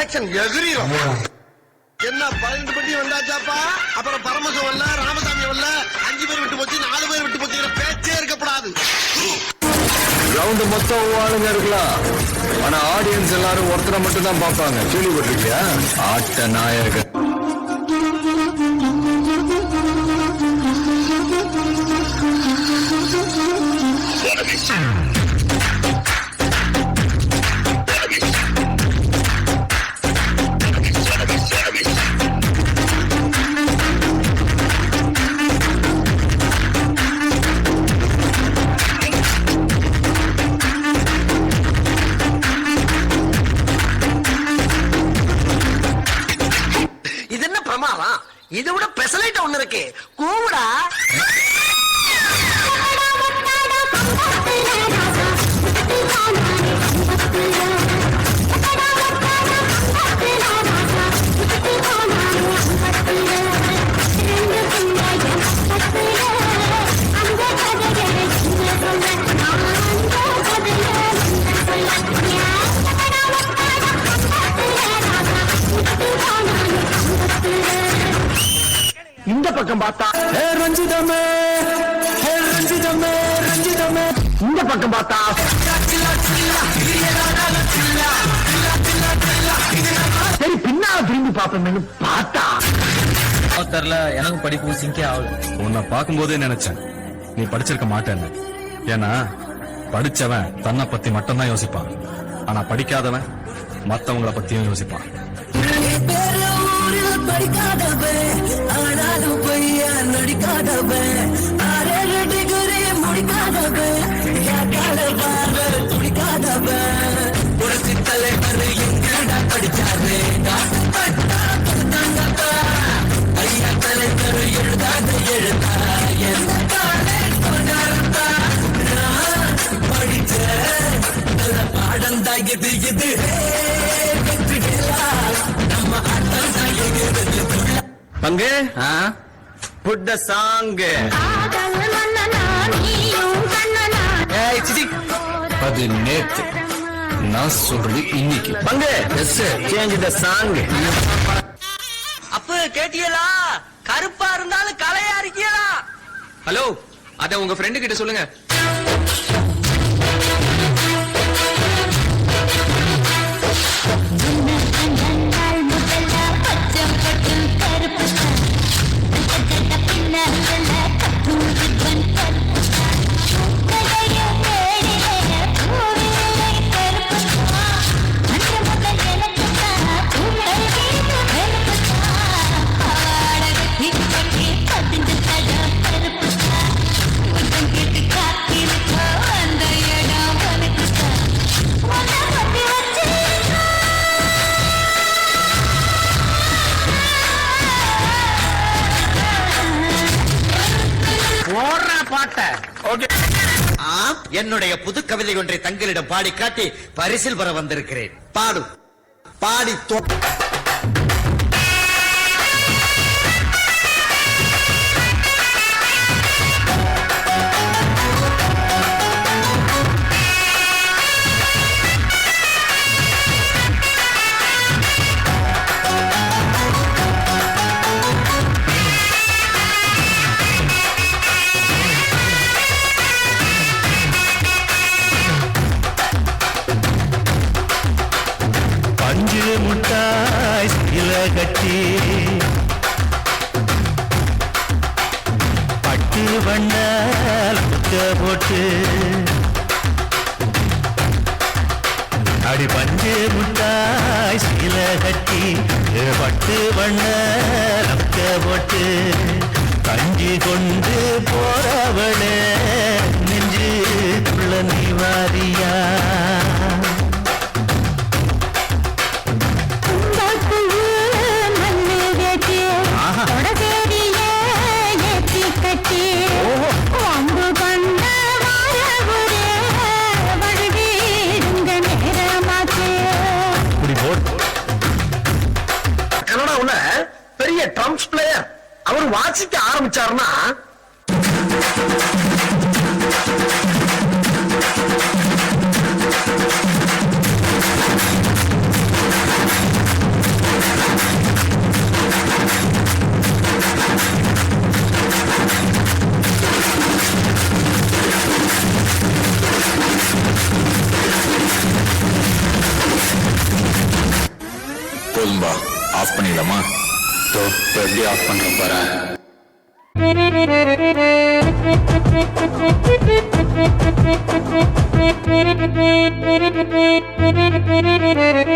Reaction எகிரியும். என்ன 12 பட்டி வந்தாச்சாப்பா? அப்புறம் பரமசம் வரல, ராமசாமி வரல, 5 பேர் விட்டு போச்சு, 4 பேர் விட்டு போச்சு, பேச்சே இருக்கப்படாது. கிரவுண்ட் மொத்தம் ஆளுங்க இருக்கலாம், ஆனா ஆடியன்ஸ் எல்லாரும் ஒருத்தரை மட்டும் தான் பார்ப்பாங்க. கேள்விப்பட்டிருக்கியா? ஆட்ட நாயகன். இதை விட பெசலைட் ஒண்ணு இருக்கு, கூவுடா. இந்த பக்கம் பார்த்தா ரஞ்சிதமே ரஞ்சிதமே ரஞ்சிதமே, இந்த பக்கம் பார்த்தா சரி பின்னா திரும்பி பார்ப்போம்னு பார்த்தா தெரியல. எனக்கு படிப்பு சிங்கே ஆகுது. உன்னை பார்க்கும்போதே நினைச்சேன் நீ படிச்சிருக்க மாட்டேன்னு. ஏன்னா படிச்சவன் தன்னை பத்தி மட்டும்தான் யோசிப்பான், ஆனா படிக்காதவன் மத்தவங்கள பத்தியும் யோசிப்பான். படிக்காதவன் ஆனாலும் பையா நடிக்காதவன், 6 டிகிரி முடிக்காதவன், துடிக்காதவன், புரட்சி தலைவர் எங்கடா படிச்சாரு, ஐயா தலைவர் எழுதாத எழுதா எந்த படிச்ச நல்ல பாடம் தான் இது இது நம்ம ஆட்டம் தான் பங்கு புட் த சாங். அது நேத்து, நான் சொல்றது இன்னைக்கு. பங்கு சேஞ்ச் த சாங். அப்ப கேட்டியலா? கருப்பா இருந்தாலும் கலையா இருக்கியலா? ஹலோ, அத உங்க ஃப்ரெண்டு கிட்ட சொல்லுங்க. என்னுடைய புது கவிதை ஒன்றை தங்களிடம் பாடி காட்டி பரிசில் பெற வந்திருக்கிறேன். பாடு பாடி முட்டாய் சில கட்டி பட்டு வண்ணால் போட்டு அடி பஞ்சு முட்டாய் சில கட்டி பட்டு வண்ணால் போட்டு கஞ்சி கொண்டு போறவளே நெஞ்சு குள்ள நீ வாரியா? கனடாவுல பெரிய ட்ரம்ஸ் பிளேயர், அவர் வாசிக்க ஆரம்பிச்சாருன்னா போதும்பா, ஆஃப் பண்ணிடலாமா? எப்படி ஆஃப் பண்றேன் பாரு.